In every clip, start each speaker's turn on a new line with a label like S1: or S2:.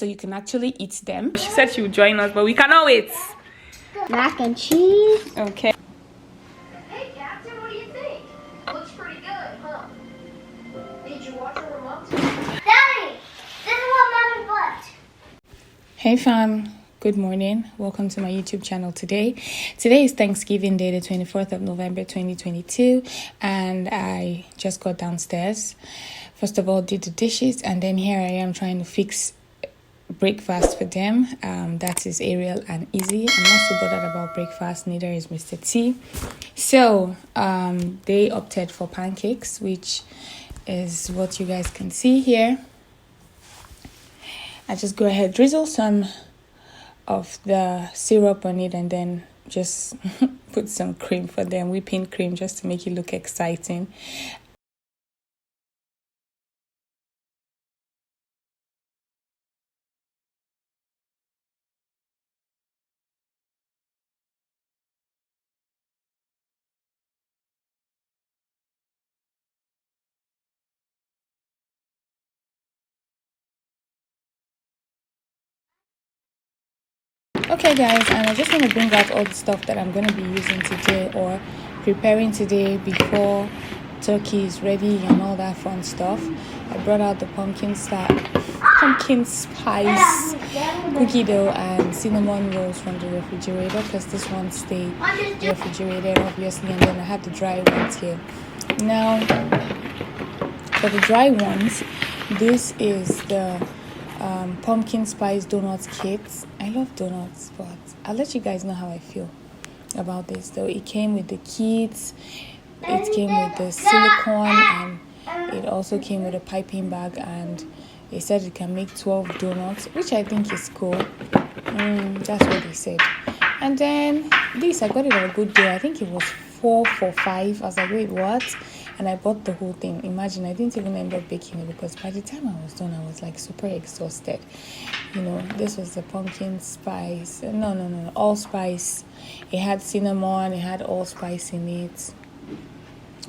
S1: so you can actually eat them. She said she would join us, but we cannot wait.
S2: Mac and cheese.
S1: Okay.
S3: Hey, Captain, what do you think? Looks pretty good, huh? Did you watch her remote?
S2: Daddy, this is what Mommy bought.
S1: Hey fam, good morning. Welcome to my YouTube channel today. Today is Thanksgiving Day, the 24th of November 2022, and I just got downstairs. First of all, did the dishes, and then here I am trying to fix breakfast for them. That is Ariel and Izzy. I'm not so bothered about breakfast, neither is Mr. T. So they opted for pancakes, which is what you guys can see here. I just go ahead, drizzle some of the syrup on it, and then just put some cream for them, whipping cream, just to make it look exciting. Okay guys, and I just want to bring out all the stuff that I'm going to be using today or preparing today before turkey is ready and all that fun stuff. I brought out the pumpkin spice cookie dough and cinnamon rolls from the refrigerator, because this one stayed refrigerated obviously, and then I have the dry ones here. Now for the dry ones, this is the pumpkin spice donuts kits. I love donuts, but I'll let you guys know how I feel about this though. It came with the kits, it came with the silicone, and it also came with a piping bag, and they said it can make 12 donuts, which I think is cool. That's what they said. And then this, I got it on a good deal. I think it was 4 for $5. I was like, wait, what? And I bought the whole thing. Imagine, I didn't even end up baking it, because by the time I was done, I was like super exhausted. You know, this was the pumpkin spice. No, allspice. It had cinnamon, it had allspice in it.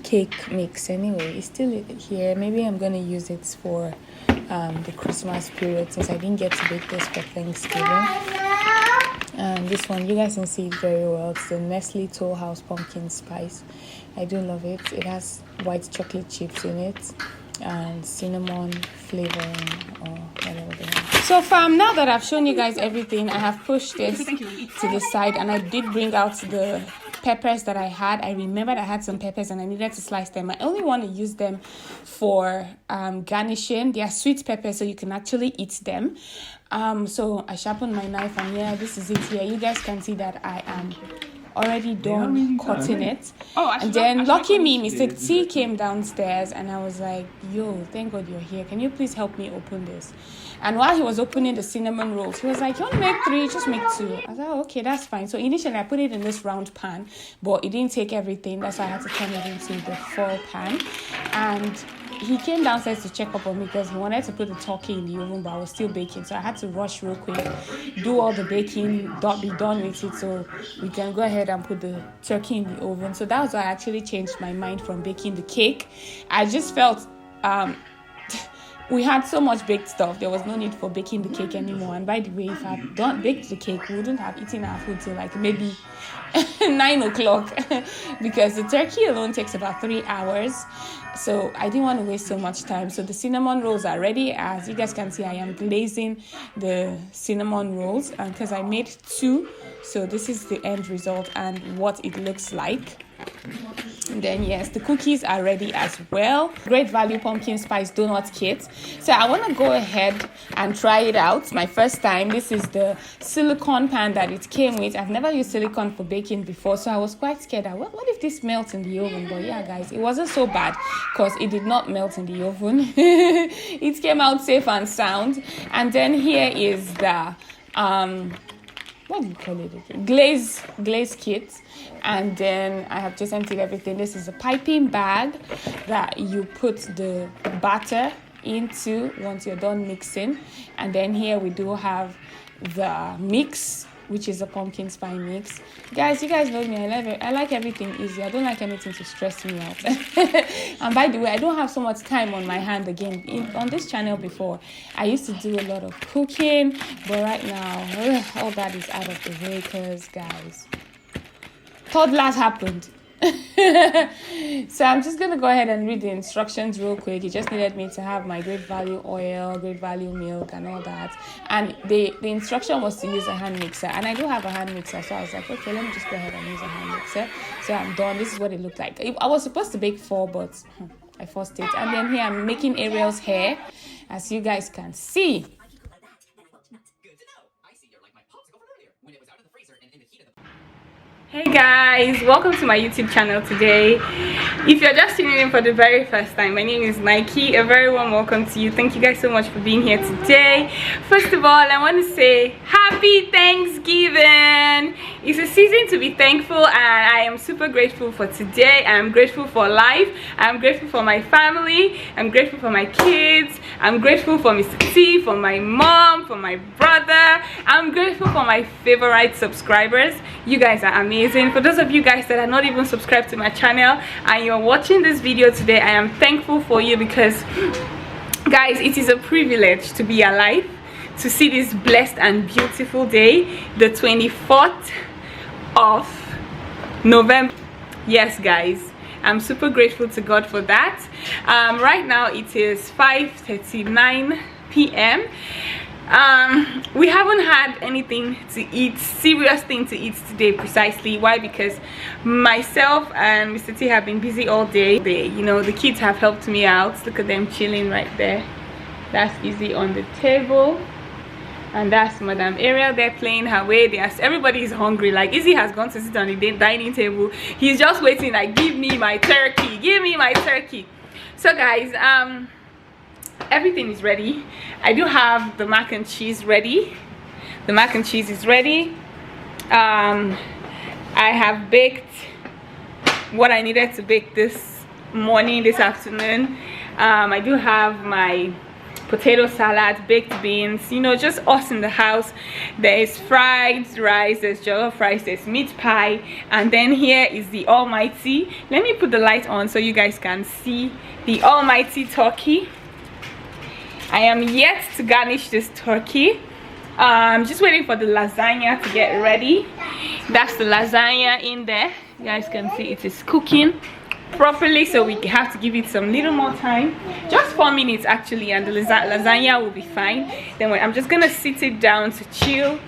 S1: Cake mix anyway. It's still here. Maybe I'm going to use it for the Christmas period, since I didn't get to bake this for Thanksgiving. And this one, you guys can see it very well. It's the Nestle Toll House pumpkin spice. I do love it. It has white chocolate chips in it and cinnamon flavoring or whatever they have. So fam, now that I've shown you guys everything, I have pushed this to the side, and I did bring out the peppers that I had. I remembered I had some peppers and I needed to slice them. I only want to use them for garnishing. They are sweet peppers, so you can actually eat them. So I sharpened my knife, and yeah, this is it here. You guys can see that I am already done cutting it. And then lucky me, Mr. T came downstairs, and I was like, yo, thank God you're here, can you please help me open this? And while he was opening the cinnamon rolls, he was like, you want to make 3, just make 2. I was like, oh, okay, that's fine. So initially I put it in this round pan, but it didn't take everything. That's why I had to turn it into the full pan. And he came downstairs to check up on me, because he wanted to put the turkey in the oven, but I was still baking, so I had to rush real quick, do all the baking, be done with it, so we can go ahead and put the turkey in the oven. So that was why I actually changed my mind from baking the cake. I just felt we had so much baked stuff, there was no need for baking the cake anymore. And by the way, if I had done baked the cake, we wouldn't have eaten our food till like maybe 9 o'clock because the turkey alone takes about 3 hours. So I didn't want to waste so much time. So the cinnamon rolls are ready. As you guys can see, I am glazing the cinnamon rolls, and because I made 2, so this is the end result and what it looks like. And then yes, the cookies are ready as well. Great value pumpkin spice donut kit. So I want to go ahead and try it out. My first time. This is the silicone pan that it came with. I've never used silicone for baking before, so I was quite scared that what if this melts in the oven? But yeah guys, it wasn't so bad, because it did not melt in the oven. It came out safe and sound. And then here is the what do you call it again? Glaze kit. And then I have just emptied everything. This is a piping bag that you put the batter into once you're done mixing. And then here we do have the mix which is a pumpkin spice mix. Guys, you guys know me. I like everything easy. I don't like anything to stress me out. And by the way, I don't have so much time on my hand again. On this channel before, I used to do a lot of cooking, but right now, all that is out of the way because, guys, toddlers happened. So I'm just gonna go ahead and read the instructions real quick. It just needed me to have my great value oil, great value milk, and all that. And the instruction was to use a hand mixer, and I do have a hand mixer, so I was like, okay, let me just go ahead and use a hand mixer. So I'm done. This is what it looked like. I was supposed to bake 4, but I forced it. And then here I'm making Ariel's hair, as you guys can see. Hey guys, welcome to my YouTube channel today. If you're just tuning in for the very first time, my name is Nike. A very warm welcome to you. Thank you guys so much for being here today. First of all, I want to say happy Thanksgiving. It's a season to be thankful, and I am super grateful for today. I am grateful for life. I am grateful for my family. I'm grateful for my kids. I'm grateful for Mr. T, for my mom, for my brother. I'm grateful for my favorite subscribers. You guys are amazing. For those of you guys that are not even subscribed to my channel and you're watching this video today, I am thankful for you because, guys, it is a privilege to be alive, to see this blessed and beautiful day, the 24th of November. Yes, guys, I'm super grateful to God for that. Right now it is 5:39 p.m. We haven't had anything to eat, serious thing to eat today precisely. Why? Because myself and Mr. T have been busy all day. The kids have helped me out. Look at them chilling right there. That's Izzy on the table, and that's Madam Ariel. They're playing her way. Everybody is hungry. Like, Izzy has gone to sit on the dining table. He's just waiting, like, give me my turkey, give me my turkey. So guys, everything is ready. I do have the mac and cheese ready. The mac and cheese is ready. I have baked what I needed to bake this afternoon. I do have my potato salad, baked beans, just us in the house. There is fried rice, there's jollof rice, there's meat pie, and then here is the almighty. Let me put the light on so you guys can see the almighty turkey. I am yet to garnish this turkey. I'm just waiting for the lasagna to get ready. That's the lasagna in there. You guys can see it is cooking properly, so we have to give it some little more time, just 4 minutes actually, and the lasagna will be fine. Then I'm just gonna sit it down to chill.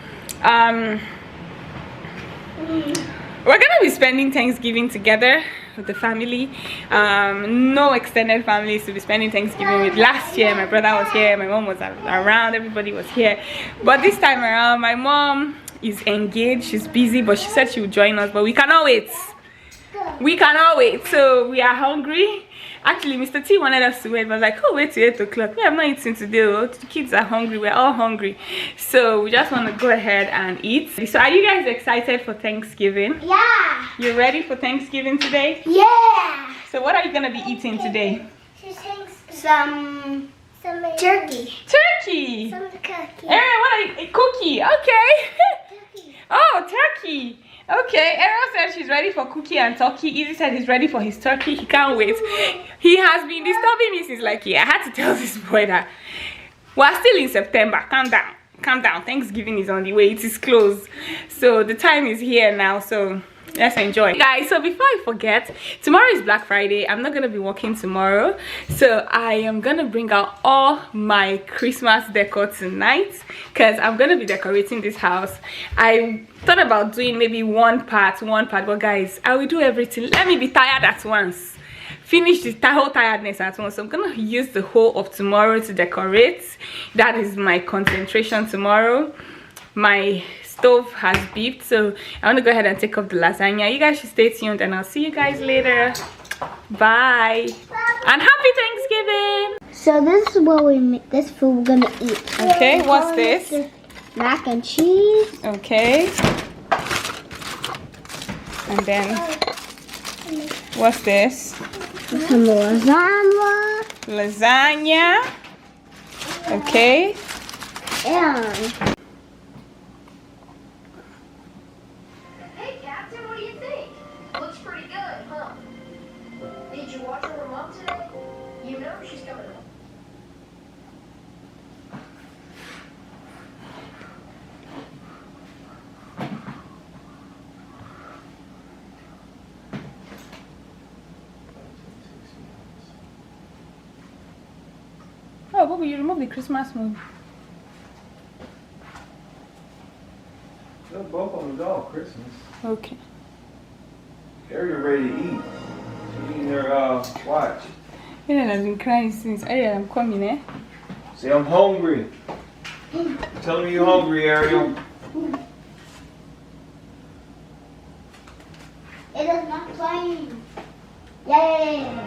S1: We're gonna be spending Thanksgiving together with the family. No extended families to be spending Thanksgiving with. Last year my brother was here, my mom was around, everybody was here, but this time around my mom is engaged. She's busy, but she said she would join us, but we cannot wait. So we are hungry. Actually, Mr. T wanted us to wait, but I was like, oh, wait till 8 o'clock. We have not eaten today. The kids are hungry. We're all hungry. So we just want to go ahead and eat. So are you guys excited for Thanksgiving?
S2: Yeah.
S1: You ready for Thanksgiving today?
S2: Yeah.
S1: So what are you going to be eating today?
S2: Some turkey.
S1: Turkey.
S2: Some cookie.
S1: Ariel, what are you? A cookie. Okay.
S2: Turkey.
S1: Oh, turkey. Okay, Ariel said she's ready for cookie and turkey. Izzy said he's ready for his turkey. He can't wait. He has been disturbing me since, like, I had to tell this boy that we're still in September. Calm down. Calm down. Thanksgiving is on the way. It is close. So the time is here now. So let's enjoy, guys. So before I forget, tomorrow is Black Friday. I'm not gonna be working tomorrow, so I am gonna bring out all my Christmas decor tonight because I'm gonna be decorating this house. I thought about doing maybe one part, but guys, I will do everything. Let me be tired at once, finish the whole tiredness at once. So I'm gonna use the whole of tomorrow to decorate. That is my concentration tomorrow. My stove has beeped, so I want to go ahead and take up the lasagna. You guys should stay tuned, and I'll see you guys later. Bye and happy Thanksgiving.
S2: So this is what we make. This food we're gonna eat.
S1: Okay, what's this?
S2: Mac and cheese.
S1: Okay, and then what's this?
S2: Some lasagna.
S1: Lasagna. Okay.
S2: And
S3: mom today? You know she's coming home.
S1: Oh, Bobby, you removed the Christmas moon.
S4: They're both on the dog Christmas.
S1: Okay.
S4: Ariel ready to eat. She's eating her watch.
S1: Ellen has been crying since. Ariel, I'm coming, eh?
S4: Say I'm hungry. Tell me you're hungry, Ariel.
S2: It is not playing. Yay!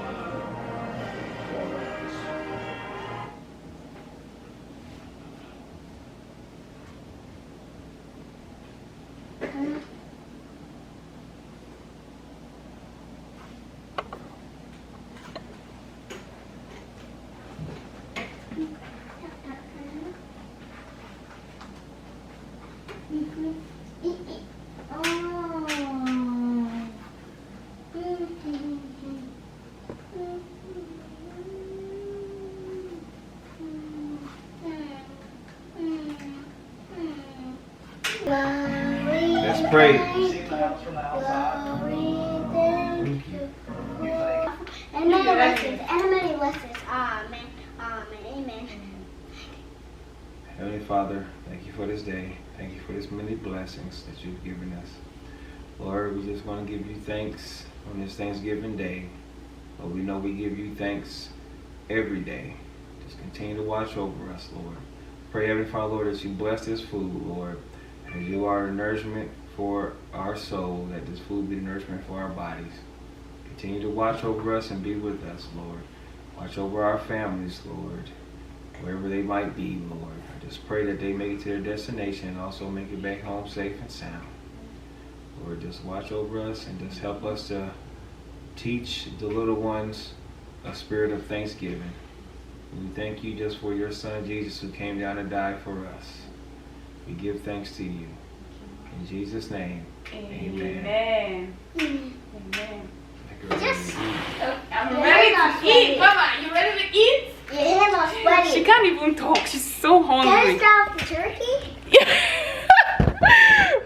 S4: Let's pray.
S2: And many blessings, and many blessings. Amen. Amen. Amen.
S4: Heavenly Father, thank you for this day. Thank you for this many blessings that you've given us. Lord, we just want to give you thanks on this Thanksgiving Day. But we know we give you thanks every day. Just continue to watch over us, Lord. Pray, Heavenly Father, Lord, that you bless this food, Lord. As you are the nourishment for our soul, that this food be the nourishment for our bodies. Continue to watch over us and be with us, Lord. Watch over our families, Lord. Wherever they might be, Lord. I just pray that they make it to their destination and also make it back home safe and sound. Lord, just watch over us and just help us to teach the little ones a spirit of thanksgiving. We thank you just for your son Jesus who came down to die for us. We give thanks to you. In Jesus' name, amen.
S1: Amen.
S2: Just-
S1: I'm ready to eat. Mama, you ready to eat?
S2: Your hands are sweaty.
S1: She can't even talk. She's so
S2: Can I
S1: hungry.
S2: start with the turkey?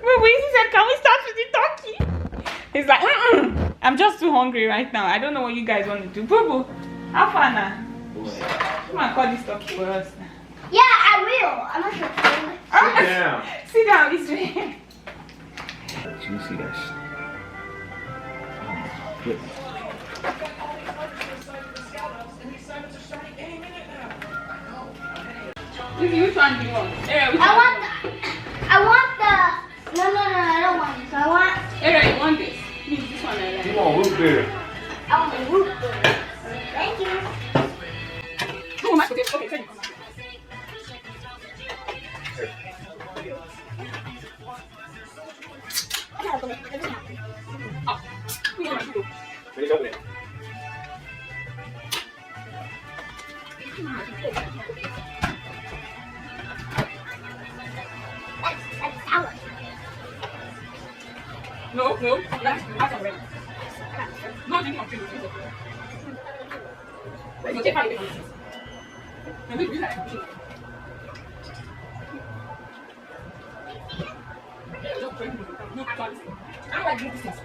S1: But we said, can we start with the turkey? He's like, I'm just too hungry right now. I don't know what you guys want to do. Boo boo, how far now? Come on, call this turkey for us.
S2: Yeah, I will. I'm not sure.
S4: Sit down.
S1: Sit down this way.
S4: You see that shit? Good.
S1: Which one do you want? Ariel, which one?
S2: I want the. No, I don't want this. I want.
S1: Ariel, you want this? This one I like.
S4: You want root beer?
S2: I want the root beer. Thank you.
S1: Oh, my goodness. Okay, thank you. Oh, we don't want to do.
S4: Ready to open it.
S2: That's sour.
S1: No, that's already. No, drink from the Wait, you take 5 minutes. No, we do that. Don't drink. No, I don't like drinking this.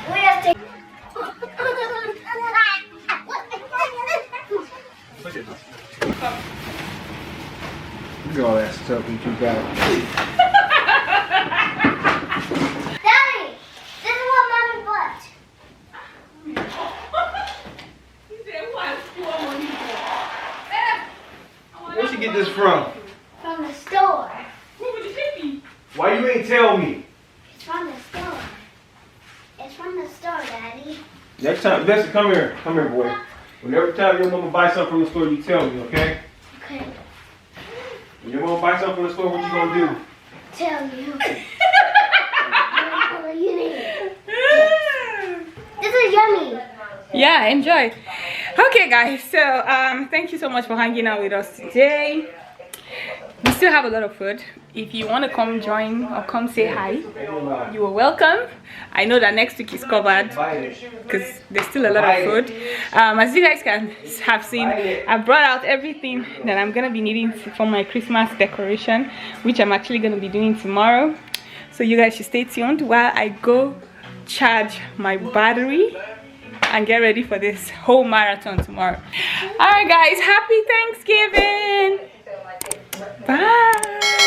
S2: We have to.
S4: Look at all that stuff that you got.
S2: Daddy, this is what Mommy bought.
S4: Where'd you get this from?
S2: From the store.
S4: Why you ain't tell me?
S2: It's from the store. It's from the store, Daddy.
S4: Next time, Bessie, come here, boy. Whenever time your mama buy something from the store, you tell me, okay?
S2: Okay.
S4: You You want to buy something from the store, what you going to do?
S2: Tell you. What do you need? This is yummy.
S1: Yeah, enjoy. Okay guys, so thank you so much for hanging out with us today. We still have a lot of food. If you want to come join or come say hi, you are welcome. I know that next week is covered because there's still a lot of food. As you guys can have seen, I brought out everything that I'm gonna be needing for my Christmas decoration, which I'm actually gonna be doing tomorrow. So you guys should stay tuned while I go charge my battery and get ready for this whole marathon tomorrow. All right guys, happy Thanksgiving. Bye.